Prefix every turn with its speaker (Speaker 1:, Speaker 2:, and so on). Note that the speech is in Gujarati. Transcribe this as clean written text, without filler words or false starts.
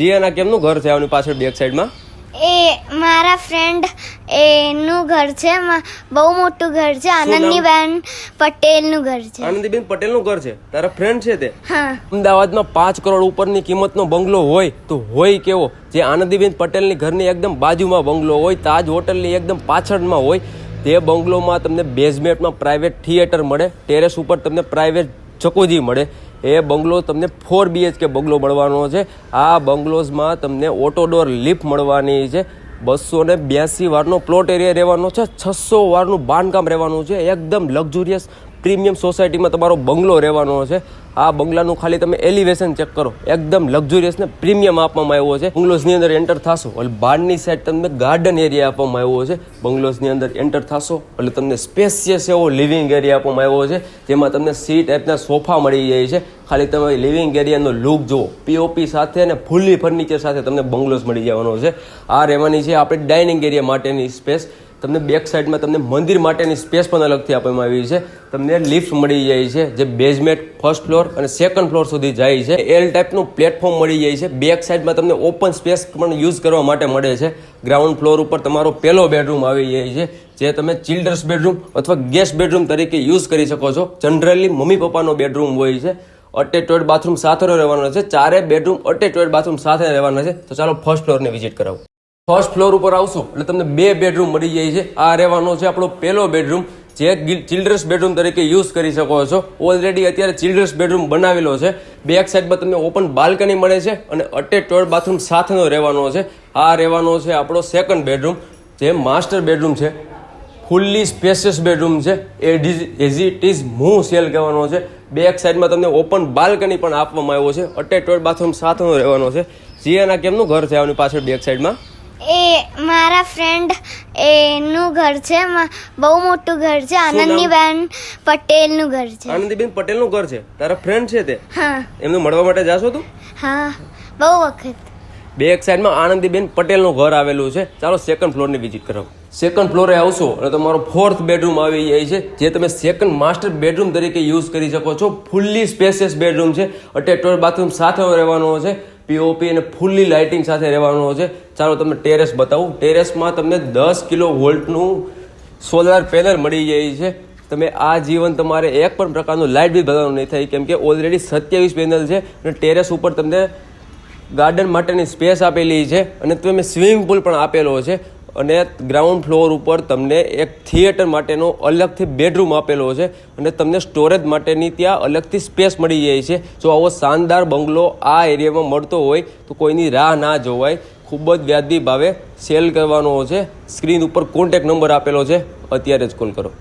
Speaker 1: જીયાના કેમનું ઘર છે આની પાછળ બેક સાઈડમાં?
Speaker 2: એ મારા ફ્રેન્ડ એનું ઘર છે, બહુ મોટું ઘર છે. આનંદીબેન પટેલનું ઘર છે.
Speaker 1: આનંદીબેન પટેલનું ઘર છે? તારા ફ્રેન્ડ છે તે?
Speaker 2: હા.
Speaker 1: અમદાવાદમાં 5 કરોડ ઉપરની કિંમતનો બંગલો હોય તો હોય કેવો? જે આનંદીબેન પટેલની ઘરની એકદમ બાજુમાં બંગલો હોય, તાજ હોટલની એકદમ પાછળમાં હોય, તે બંગલોમાં તમને બેઝમેન્ટમાં પ્રાઇવેટ થિયેટર મળે, ટેરેસ ઉપર તમને પ્રાઇવેટ જકુજી મળે. એ બંગલો તમને 4 BHK બંગલો મળવાનો છે. આ બંગલોઝમાં તમને ઓટો ડોર લિફ્ટ મળવાની છે. 282 વારનો પ્લોટ એરિયા રહેવાનો છે. 600 વારનું બાંધકામ રહેવાનું છે. એકદમ લક્ઝુરિયસ પ્રીમિયમ સોસાયટીમાં તમારો બંગલો રહેવાનો છે. આ બંગલાનું ખાલી તમે એલિવેશન ચેક કરો, એકદમ લક્ઝુરિયસ ને પ્રીમિયમ આપવામાં આવ્યો છે. બંગલોઝની અંદર એન્ટર થશો એટલે બહારની સાઈડ તમને ગાર્ડન એરિયા આપવામાં આવ્યો છે. બંગલોઝની અંદર એન્ટર થશો એટલે તમને સ્પેશિયસ એવો લિવિંગ એરિયા આપવામાં આવ્યો છે, જેમાં તમને સી ટાઈપના સોફા મળી જાય છે. ખાલી તમે લિવિંગ એરિયાનો લુક જુઓ, પીઓપી સાથે અને ફૂલ્લી ફર્નિચર સાથે તમને બંગલોઝ મળી જવાનો છે. આ રહેવાની છે આપણે ડાઇનિંગ એરિયા માટેની સ્પેસ. તમને બેક સાઈડમાં તમને મંદિર માટેની સ્પેસ પણ અલગથી આપવામાં આવી છે. તમને લિફ્ટ મળી જાય છે, જે બેઝમેન્ટ ફર્સ્ટ ફ્લોર અને સેકન્ડ ફ્લોર સુધી જાય છે. એલ ટાઈપનું પ્લેટફોર્મ મળી જાય છે. બેક સાઈડમાં તમને ઓપન સ્પેસ પણ યુઝ કરવા માટે મળે છે. ગ્રાઉન્ડ ફ્લોર ઉપર તમારો પહેલો બેડરૂમ આવી જાય છે, જે તમે ચિલ્ડ્રન્સ બેડરૂમ અથવા ગેસ્ટ બેડરૂમ તરીકે યુઝ કરી શકો છો. જનરલી મમ્મી પપ્પાનો બેડરૂમ હોય છે. અટેચ ટોયલેટ બાથરૂમ સાથે રહેવાનો છે. 4 બેડરૂમ અટેચ ટોયલેટ બાથરૂમ સાથે રહેવાના છે. તો ચાલો ફર્સ્ટ ફ્લોરની વિઝિટ કરાવો. ફર્સ્ટ ફ્લોર ઉપર આવશો એટલે તમને 2 બેડરૂમ મળી જાય છે. આ રહેવાનો છે આપણો પહેલો બેડરૂમ, જે ચિલ્ડ્રન્સ બેડરૂમ તરીકે યુઝ કરી શકો છો. ઓલરેડી અત્યારે ચિલ્ડ્રન્સ બેડરૂમ બનાવેલો છે. બેક સાઈડમાં તમને ઓપન બાલ્કની મળે છે અને અટેચ ટોયલેટ બાથરૂમ સાથેનો રહેવાનો છે. આ રહેવાનો છે આપણો સેકન્ડ બેડરૂમ, જે માસ્ટર બેડરૂમ છે. ફૂલ્લી સ્પેશિયસ બેડરૂમ છે. એઝ ઇટ ઇઝ હું સેલ કહેવાનો છે. બેક સાઈડમાં તમને ઓપન બાલ્કની પણ આપવામાં આવ્યો છે. અટેચ ટોયલેટ બાથરૂમ સાથેનો રહેવાનો છે. જીયાના કેમનું ઘર છે આની પાછળ બેક સાઈડમાં?
Speaker 2: એ મારા ફ્રેન્ડ એનું ઘર છે, બહુ મોટું ઘર છે. આનંદીબેન પટેલનું ઘર છે.
Speaker 1: આનંદીબેન પટેલનું ઘર છે? તારા ફ્રેન્ડ છે તે?
Speaker 2: હા.
Speaker 1: એમને મળવા માટે જાશો તું?
Speaker 2: હા, બહુ વખત.
Speaker 1: બેક સાઈડમાં આનંદીબેન પટેલનું ઘર આવેલું છે. ચાલો સેકન્ડ ફ્લોરની વિઝિટ કરો. સેકન્ડ ફ્લોરે આવશો એટલે તમારો 4th બેડરૂમ આવી જાય છે, જે તમે સેકન્ડ માસ્ટર બેડરૂમ તરીકે યુઝ કરી શકો છો. ફૂલ્લી સ્પેશિયસ બેડરૂમ છે. અટેચ ટોયલેટ બાથરૂમ સાથે રહેવાનો છે. પીઓપી અને ફૂલ્લી લાઇટિંગ સાથે રહેવાનો છે. ચાલો તમને ટેરેસ બતાવું. ટેરેસમાં તમને 10 કિલો વોલ્ટનું સોલાર પેનલ મળી જાય છે. તમે આ જીવન તમારે એક પણ પ્રકારનું લાઇટ બિલ ભરવાનું નહીં થાય, કેમ કે ઓલરેડી 27 પેનલ છે અને ટેરેસ ઉપર તમને ગાર્ડન માટેની સ્પેસ આપેલી છે અને તમે સ્વિમિંગ પુલ પણ આપેલો છે. અને ગ્રાઉન્ડ ફ્લોર ઉપર તમને એક થિયેટર માટેનો અલગથી બેડરૂમ આપેલો છે અને તમને સ્ટોરેજ માટેની ત્યાં અલગથી સ્પેસ મળી જાય છે. જો આવો શાનદાર બંગલો આ એરિયામાં મળતો હોય તો કોઈની રાહ ના જોવાય. ખૂબ જ વ્યાજબી ભાવે સેલ કરવાનો છે. સ્ક્રીન ઉપર કોન્ટેક્ટ નંબર આપેલો છે, અત્યારે જ કોલ કરો.